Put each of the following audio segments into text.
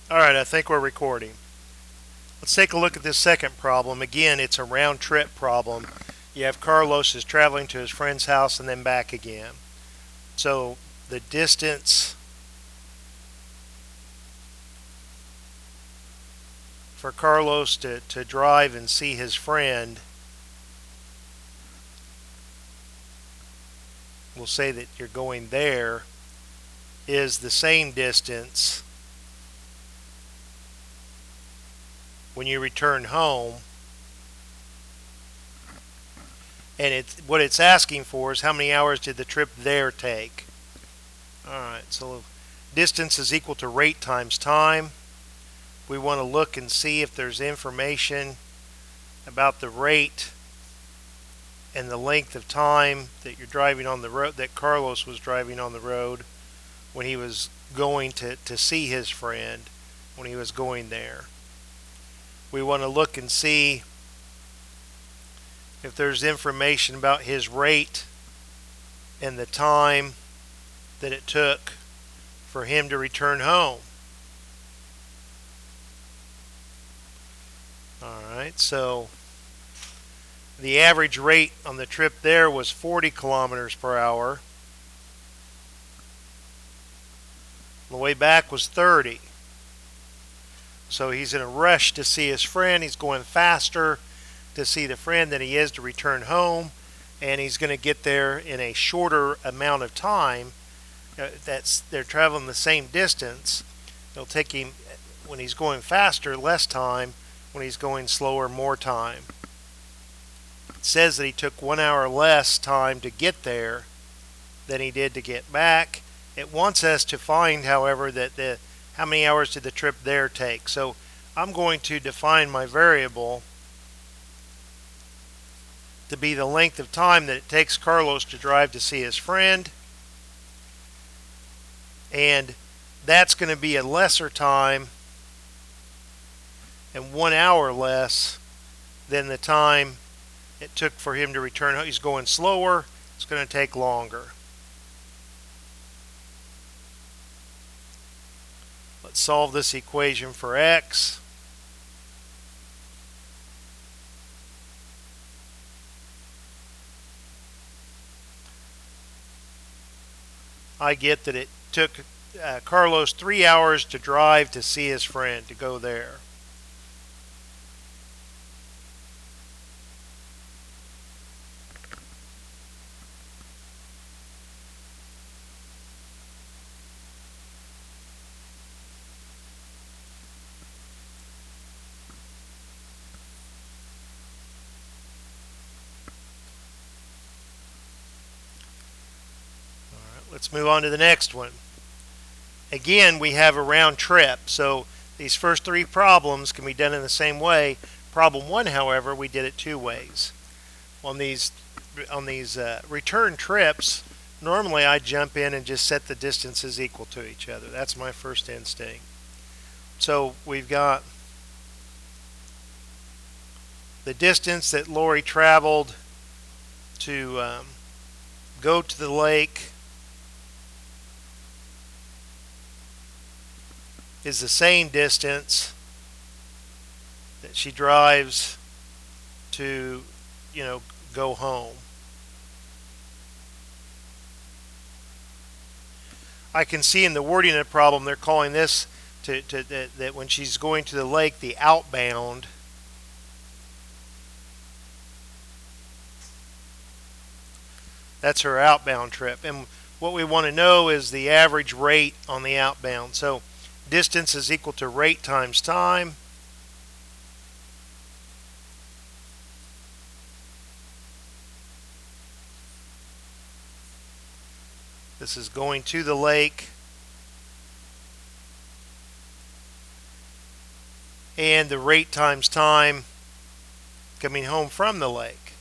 Alright, I think we're recording. Let's take a look at this second problem. Again, it's a round trip problem. You have Carlos is traveling to his friend's house and then back again. So the distance for Carlos to drive and see his friend, we'll say that you're going there, is the same distance when you return home. And what it's asking for is how many hours did the trip there take. Alright, so distance is equal to rate times time. We want to look and see if there's information about the rate and the length of time that you're driving on the road, that Carlos was driving on the road when he was going to see his friend, when he was going there. We want to look and see if there's information about his rate and the time that it took for him to return home. Alright, so the average rate on the trip there was 40 kilometers per hour. On the way back was 30. So he's in a rush to see his friend. He's going faster to see the friend than he is to return home. And he's going to get there in a shorter amount of time. They're traveling the same distance. It'll take him, when he's going faster, less time. When he's going slower, more time. It says that he took 1 hour less time to get there than he did to get back. It wants us to find, however, that how many hours did the trip there take. So I'm going to define my variable to be the length of time that it takes Carlos to drive to see his friend. And that's going to be a lesser time and 1 hour less than the time it took for him to return home. He's going slower. It's going to take longer. Let's solve this equation for x. I get that it took Carlos 3 hours to drive to see his friend, to go there. Let's move on to the next one. Again, we have a round trip, so these first three problems can be done in the same way. Problem 1, however, we did it two ways. On these return trips, normally I jump in and just set the distances equal to each other. That's my first instinct. So we've got the distance that Lori traveled to go to the lake is the same distance that she drives to, go home. I can see in the wording of the problem they're calling this that when she's going to the lake, the outbound. That's her outbound trip. And what we want to know is the average rate on the outbound. So distance is equal to rate times time. This is going to the lake. And the rate times time coming home from the lake.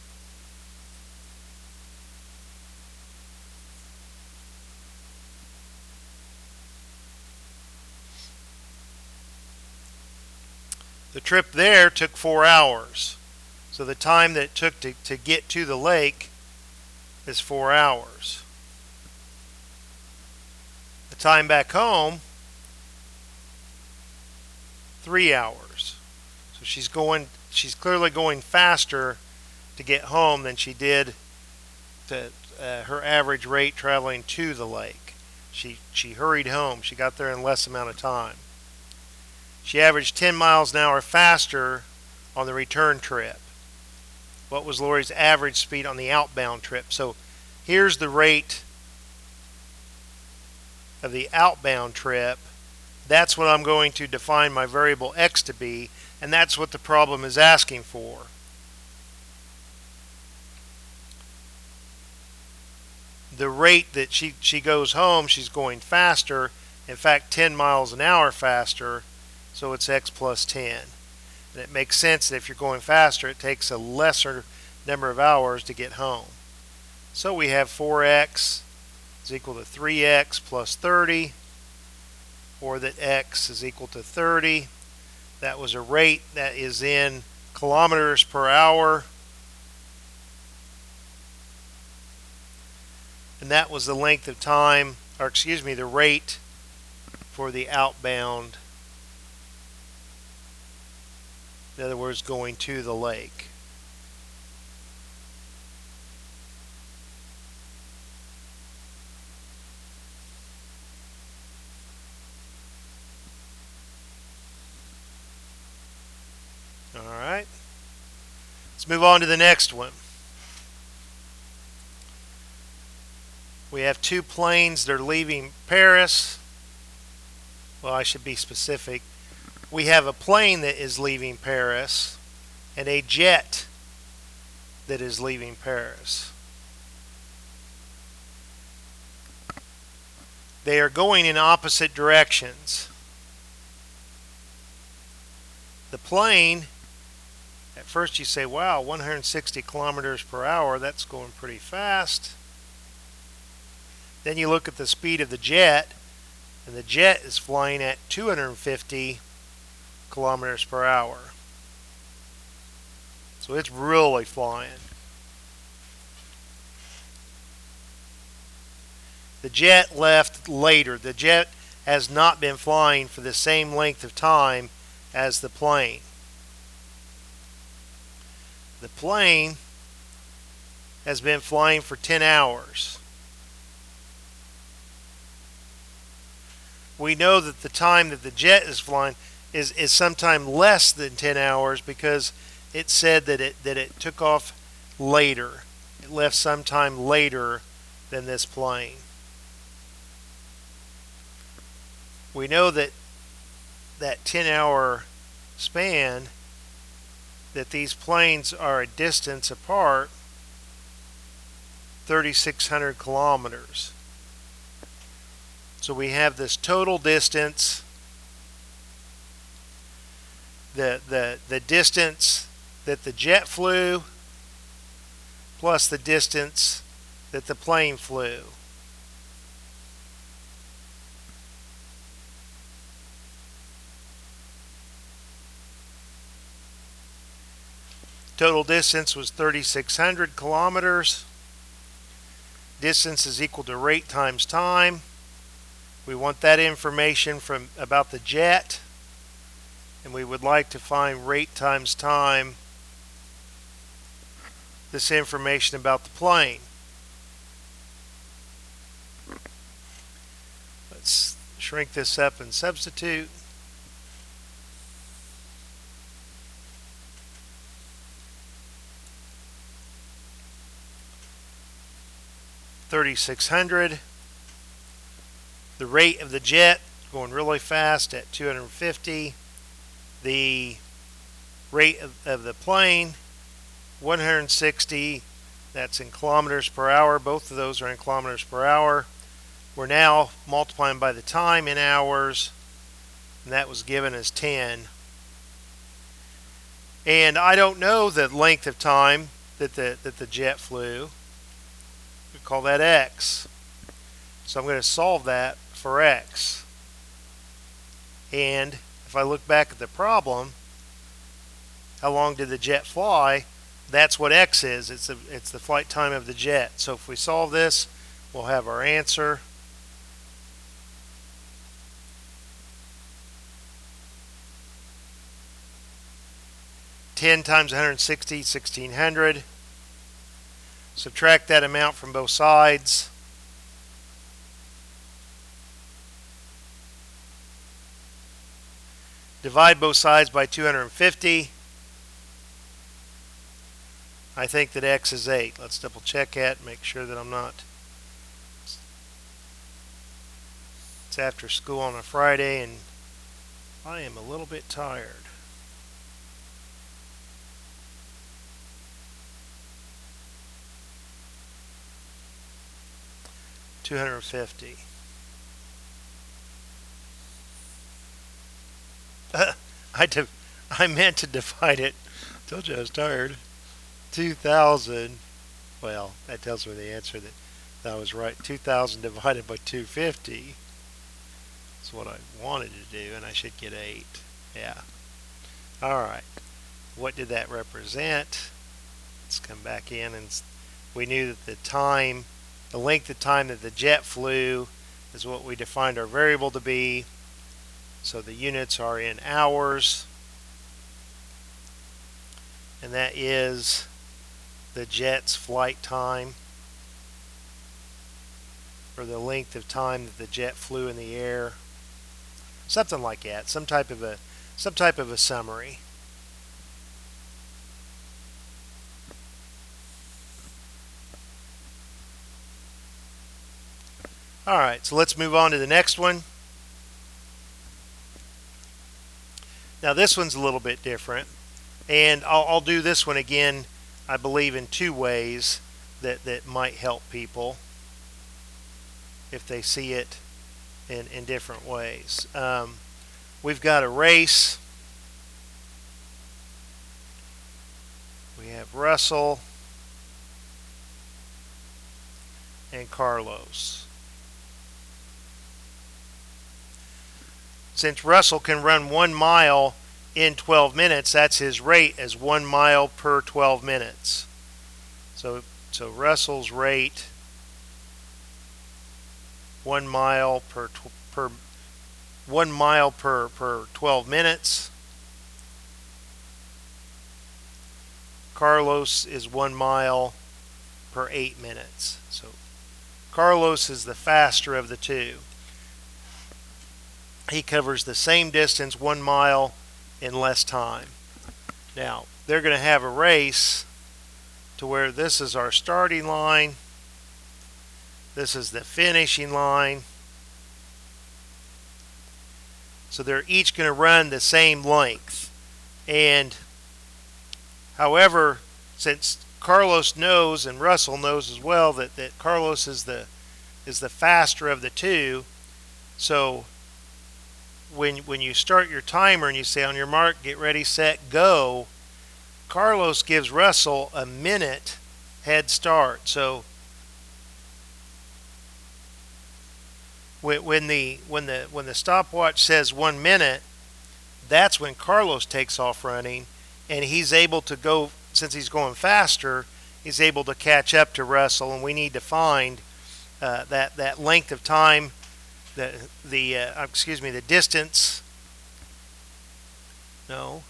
The trip there took 4 hours. So the time that it took to get to the lake is 4 hours. The time back home 3 hours. So she's clearly going faster to get home than she did to her average rate traveling to the lake. She hurried home. She got there in less amount of time. She averaged 10 miles an hour faster on the return trip. What was Lori's average speed on the outbound trip? So here's the rate of the outbound trip. That's what I'm going to define my variable x to be, and that's what the problem is asking for. The rate that she goes home, she's going faster, in fact 10 miles an hour faster, so it's x plus 10. And it makes sense that if you're going faster, it takes a lesser number of hours to get home. So we have 4x is equal to 3x plus 30, or that x is equal to 30. That was a rate that is in kilometers per hour. And that was the length of time, or excuse me, the rate for the outbound. In other words, going to the lake. All right. Let's move on to the next one. We have two planes that are leaving Paris. Well, I should be specific. We have a plane that is leaving Paris and a jet that is leaving Paris. They are going in opposite directions. The plane, at first you say, wow, 160 kilometers per hour, that's going pretty fast. Then you look at the speed of the jet, and the jet is flying at 250 kilometers per hour. So it's really flying. The jet left later. The jet has not been flying for the same length of time as the plane. The plane has been flying for 10 hours. We know that the time that the jet is flying is sometime less than 10 hours because it said that it took off later. It left sometime later than this plane. We know that 10-hour span, that these planes are a distance apart, 3,600 kilometers. So we have this total distance, the distance that the jet flew, plus the distance that the plane flew. Total distance was 3,600 kilometers. Distance is equal to rate times time. We want that information about the jet, and we would like to find rate times time, this information about the plane. Let's shrink this up and substitute. $3,600. The rate of the jet going really fast at 250. The rate of the plane 160. That's in kilometers per hour. Both of those are in kilometers per hour. We're now multiplying by the time in hours, and that was given as 10. And I don't know the length of time that the jet flew. We call that x. So I'm going to solve that for x. And if I look back at the problem, how long did the jet fly? That's what x is. It's the flight time of the jet. So if we solve this, we'll have our answer. 10 times 160, 1600. Subtract that amount from both sides. Divide both sides by 250. I think that x is 8. Let's double check it, make sure that I'm not. It's after school on a Friday and I am a little bit tired. $250. I meant to divide it. Told you I was tired. 2,000. Well, that tells me the answer that I was right. 2,000 divided by 250 is what I wanted to do, and I should get 8. Yeah. All right. What did that represent? Let's come back in, and we knew that the length of time that the jet flew is what we defined our variable to be. So the units are in hours, and that is the jet's flight time, or the length of time that the jet flew in the air. Something like that. Some type of a summary. All right, so let's move on to the next one. Now this one's a little bit different, and I'll do this one again, I believe, in 2 ways that might help people if they see it in different ways. We've got a race. We have Russell and Carlos. Since Russell can run 1 mile in 12 minutes, that's his rate as 1 mile per 12 minutes. So Russell's rate, 1 mile per 12 minutes. Carlos is 1 mile per 8 minutes. So Carlos is the faster of the two. He covers the same distance, 1 mile, in less time. Now, they're going to have a race to where this is our starting line. This is the finishing line. So they're each going to run the same length. And however, since Carlos knows and Russell knows as well that Carlos is the faster of the two, so when you start your timer and you say on your mark, get ready, set, go, Carlos gives Russell a minute head start. So when the stopwatch says 1 minute, that's when Carlos takes off running, and he's able to go, since he's going faster, he's able to catch up to Russell, and we need to find that length of time, the distance. No.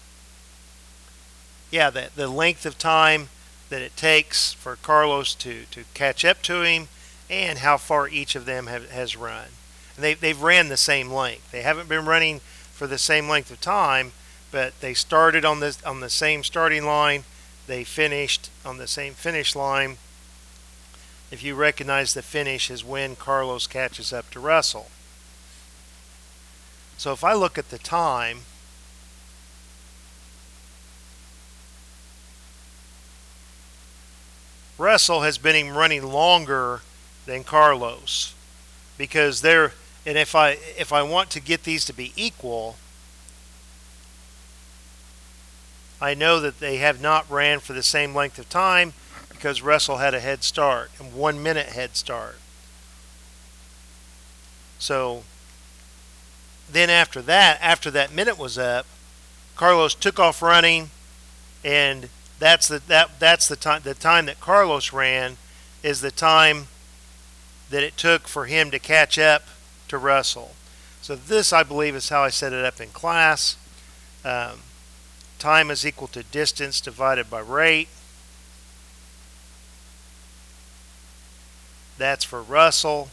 Yeah, the length of time that it takes for Carlos to catch up to him, and how far each of them has run. And they've ran the same length. They haven't been running for the same length of time, but they started on the same starting line. They finished on the same finish line. If you recognize the finish is when Carlos catches up to Russell. So if I look at the time, Russell has been running longer than Carlos, because and if I want to get these to be equal, I know that they have not ran for the same length of time, because Russell had a head start, and 1 minute head start. So then after that minute was up, Carlos took off running, and that's the time that Carlos ran is the time that it took for him to catch up to Russell. So this, I believe, is how I set it up in class. time is equal to distance divided by rate. That's for Russell.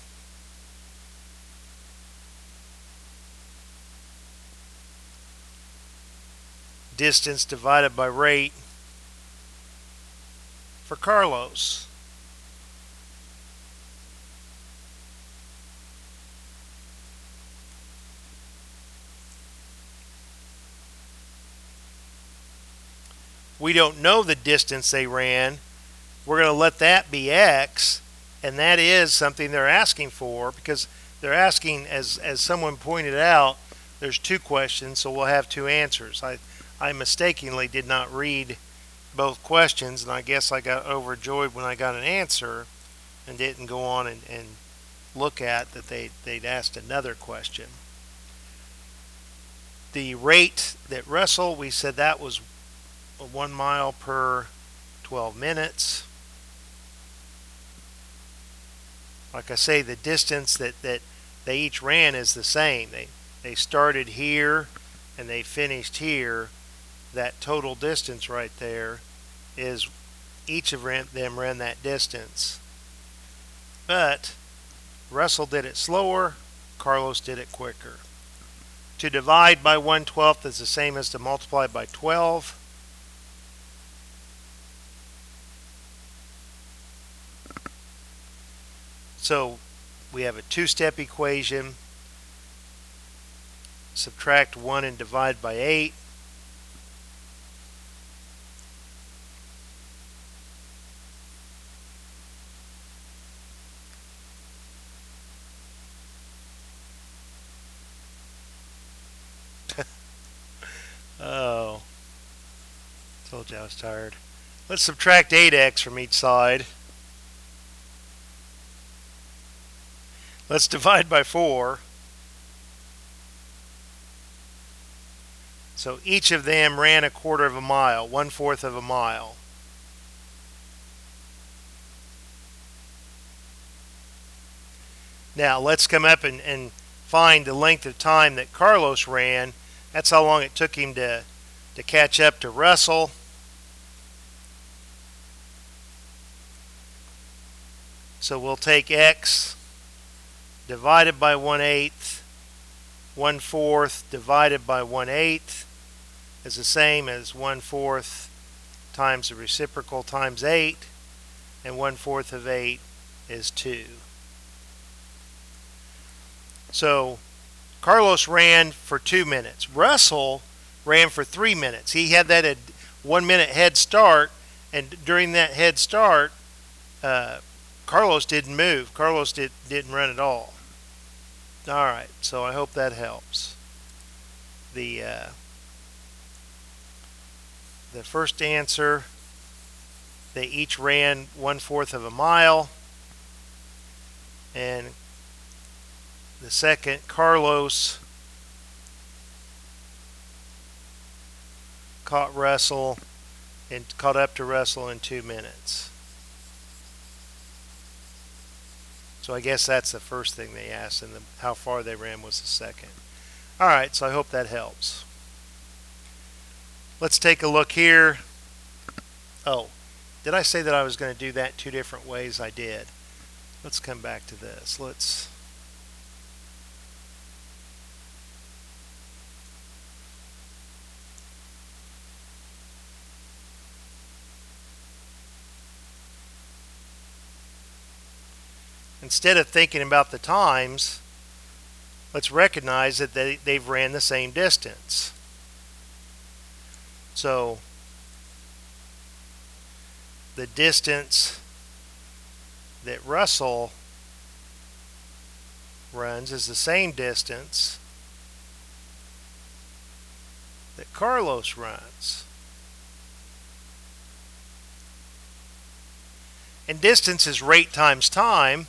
Distance divided by rate for Carlos. We don't know the distance they ran. We're going to let that be x, and that is something they're asking for, because they're asking, as someone pointed out, there's two questions, so we'll have two answers. I mistakenly did not read both questions, and I guess I got overjoyed when I got an answer and didn't go on and look at that they'd asked another question. The rate that Russell, we said that was 1 mile per 12 minutes. Like I say, the distance that they each ran is the same. They started here and they finished here. That total distance right there is each of them ran that distance. But Russell did it slower, Carlos did it quicker. To divide by 1/12 is the same as to multiply by 12. So we have a two-step equation. Subtract 1 and divide by 8. Oh, told you I was tired. Let's subtract 8x from each side. Let's divide by 4. So each of them ran 1/4 of a mile, 1/4 of a mile. Now let's come up and find the length of time that Carlos ran. That's how long it took him to catch up to Russell. So we'll take x divided by 1/8. 1/4 divided by 1/8 is the same as 1/4 times the reciprocal times 8, and 1/4 of 8 is 2. So Carlos ran for 2 minutes. Russell ran for 3 minutes. He had that 1 minute head start, and during that head start, Carlos didn't move. Carlos didn't run at all. All right, so I hope that helps. The first answer, they each ran 1/4 of a mile, and the second, Carlos caught Russell and caught up to Russell in 2 minutes. So I guess that's the first thing they asked, and how far they ran was the second. All right, so I hope that helps. Let's take a look here. Oh, did I say that I was going to do that 2 different ways? I did. Let's come back to this. Instead of thinking about the times, let's recognize that they've ran the same distance. So the distance that Russell runs is the same distance that Carlos runs. And distance is rate times time.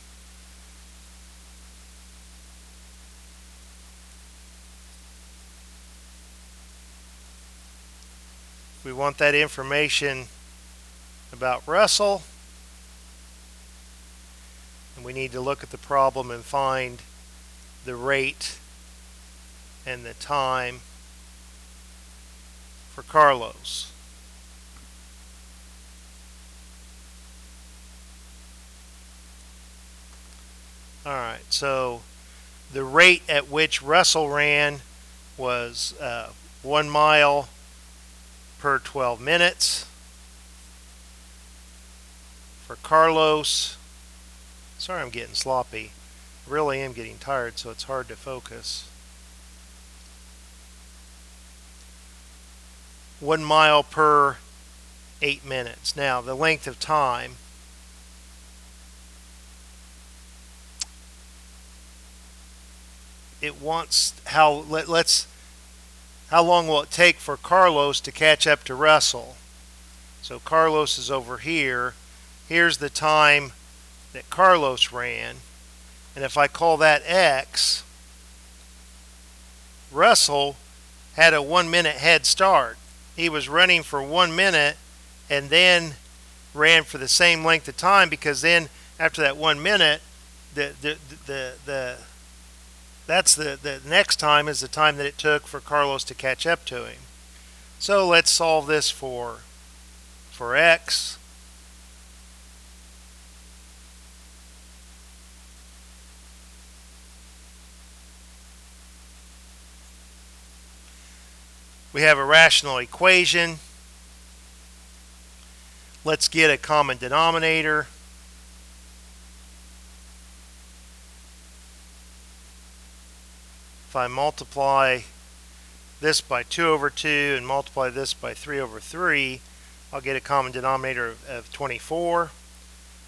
We want that information about Russell, and we need to look at the problem and find the rate and the time for Carlos. Alright, so the rate at which Russell ran was 1 mile per 12 minutes. For Carlos, sorry I'm getting sloppy. I really am getting tired, so it's hard to focus. 1 mile per 8 minutes. Now, the length of time. It wants how long will it take for Carlos to catch up to Russell? So Carlos is over here. Here's the time that Carlos ran. And if I call that X, Russell had a 1 minute head start. He was running for 1 minute and then ran for the same length of time, because then after that 1 minute, that's the next time is the time that it took for Carlos to catch up to him. So let's solve this for X. We have a rational equation. Let's get a common denominator. If I multiply this by 2 over 2 and multiply this by 3 over 3, I'll get a common denominator of 24.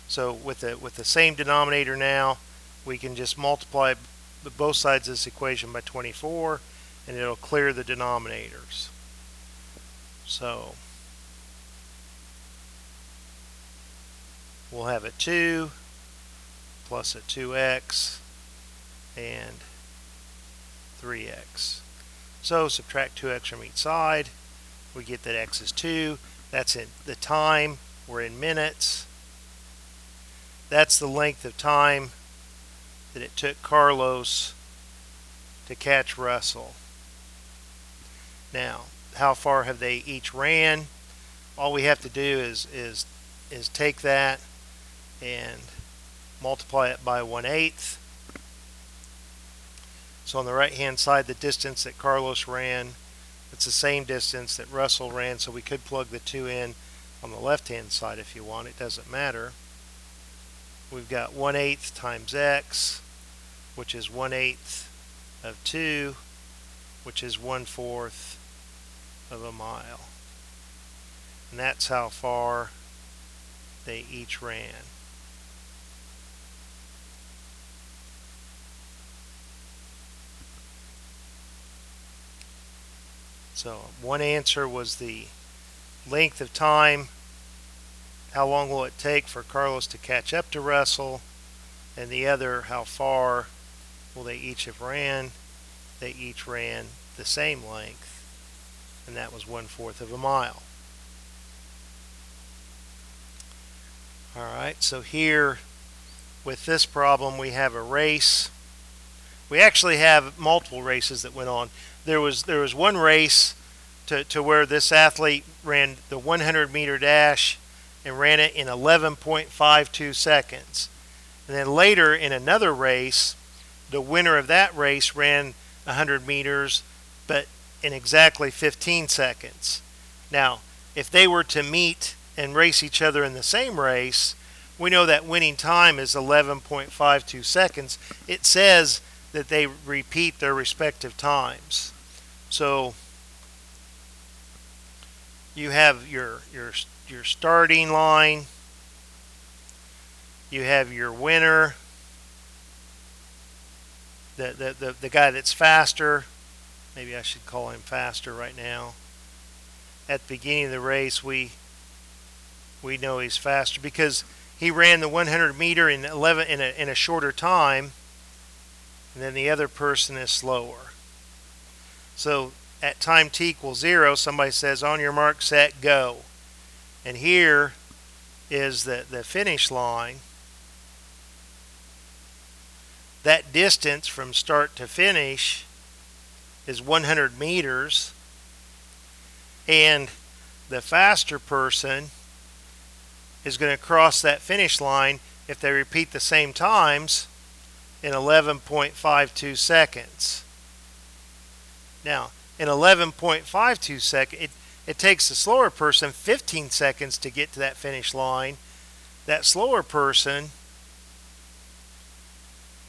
So with the same denominator now, we can just multiply both sides of this equation by 24, and it'll clear the denominators. So we'll have a 2 plus a 2x and 3x. So subtract 2x from each side. We get that x is 2. That's in the time. We're in minutes. That's the length of time that it took Carlos to catch Russell. Now, how far have they each ran? All we have to do is take that and multiply it by 1/8. So on the right hand side, the distance that Carlos ran, it's the same distance that Russell ran, so we could plug the 2 in on the left hand side if you want. It doesn't matter. We've got 1/8 times x, which is 1/8 of 2, which is 1/4 of a mile. And that's how far they each ran. So one answer was the length of time, how long will it take for Carlos to catch up to Russell, and the other, how far will they each have ran? They each ran the same length, and that was 1/4 of a mile. Alright, so here with this problem we have a race. We actually have multiple races that went on. There was one race to where this athlete ran the 100-meter dash and ran it in 11.52 seconds. And then later in another race, the winner of that race ran 100 meters, but in exactly 15 seconds. Now, if they were to meet and race each other in the same race, we know that winning time is 11.52 seconds. It says that they repeat their respective times. So you have your starting line, you have your winner, the guy that's faster. Maybe I should call him faster right now. At the beginning of the race, we know he's faster because he ran the 100 meter in a shorter time, and then the other person is slower. So at time t equals 0, somebody says, on your mark, set, go. And here is the finish line. That distance from start to finish is 100 meters. And the faster person is going to cross that finish line if they repeat the same times in 11.52 seconds. Now, in 11.52 seconds, it takes the slower person 15 seconds to get to that finish line. That slower person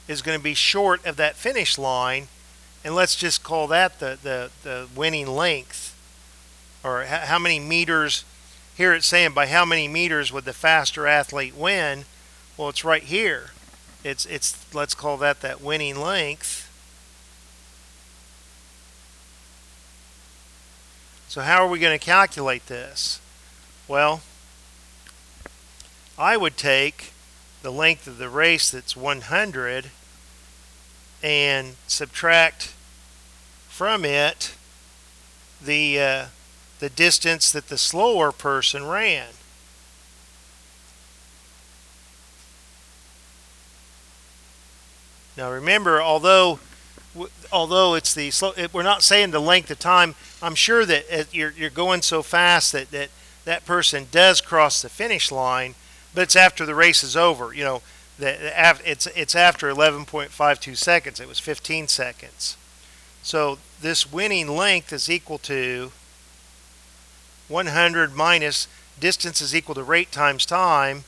is going to be short of that finish line, and let's just call that the winning length, or how many meters. Here it's saying by how many meters would the faster athlete win. Well, it's right here. It's let's call that winning length. So how are we going to calculate this? Well, I would take the length of the race, that's 100, and subtract from it the distance that the slower person ran. Now remember, although it's the slow, we're not saying the length of time. I'm sure that you're going so fast that person does cross the finish line, but it's after the race is over. You know, it's after 11.52 seconds. It was 15 seconds. So this winning length is equal to 100 minus distance is equal to rate times time.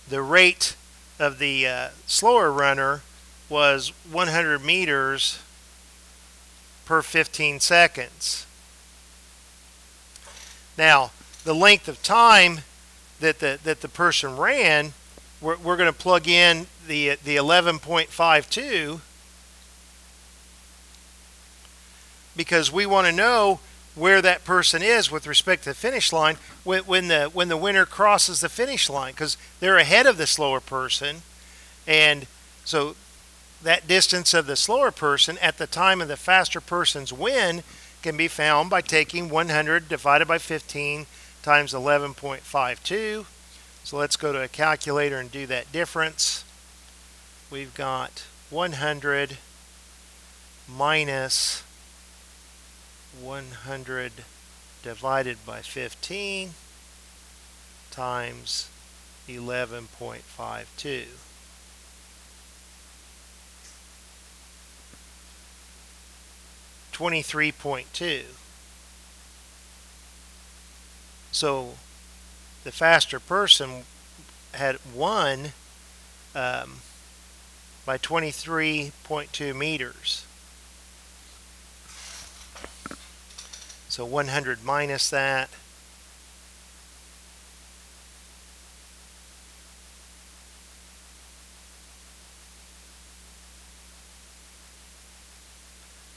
The rate of the slower runner was 100 meters per 15 seconds. Now, the length of time that the person ran, we're going to plug in the 11.52, because we want to know where that person is with respect to the finish line when the winner crosses the finish line, because they're ahead of the slower person. And so that distance of the slower person at the time of the faster person's win can be found by taking 100 divided by 15 times 11.52. So let's go to a calculator and do that difference. We've got 100 minus 100 divided by 15 times 11.52. $23.2. So the faster person had won by 23.2 meters. So 100 minus that.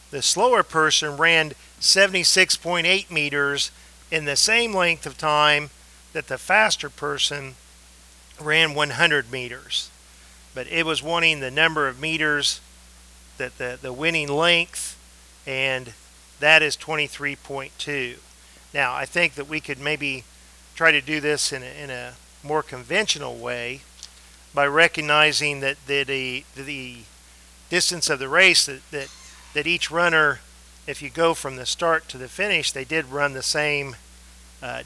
The slower person ran 76.8 meters in the same length of time that the faster person ran 100 meters. But it was wanting the number of meters, that the winning length, and that is 23.2. Now, I think that we could maybe try to do this in a more conventional way by recognizing that the distance of the race, that each runner, if you go from the start to the finish, they did run the same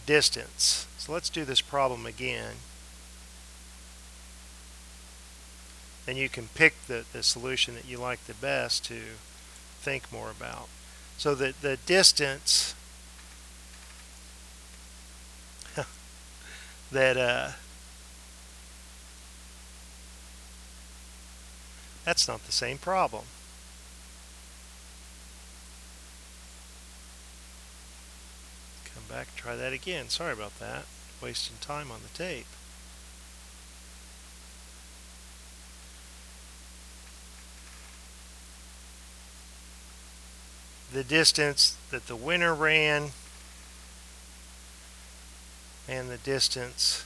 distance. So let's do this problem again. And you can pick the solution that you like the best to think more about. So the distance that that's not the same problem. Come back and try that again. Sorry about that. Wasting time on the tape. The distance that the winner ran and the distance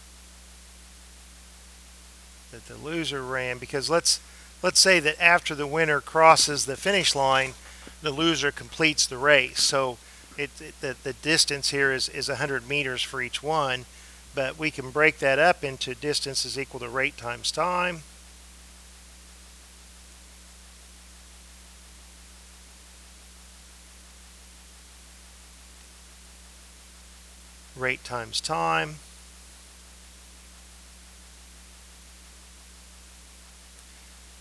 that the loser ran, because let's say that after the winner crosses the finish line, the loser completes the race. So the distance here is 100 meters for each one, but we can break that up into distance is equal to rate times time. Rate times time.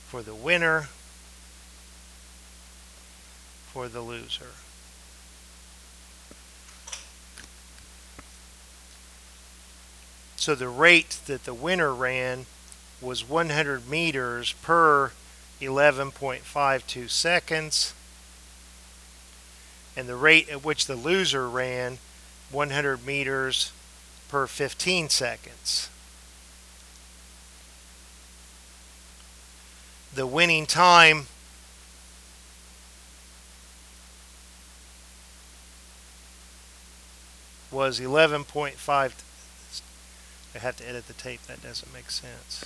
For the winner, for the loser. So the rate that the winner ran was 100 meters per 11.52 seconds, and the rate at which the loser ran 100 meters per 15 seconds. The winning time was 11.5. I have to edit the tape, that doesn't make sense.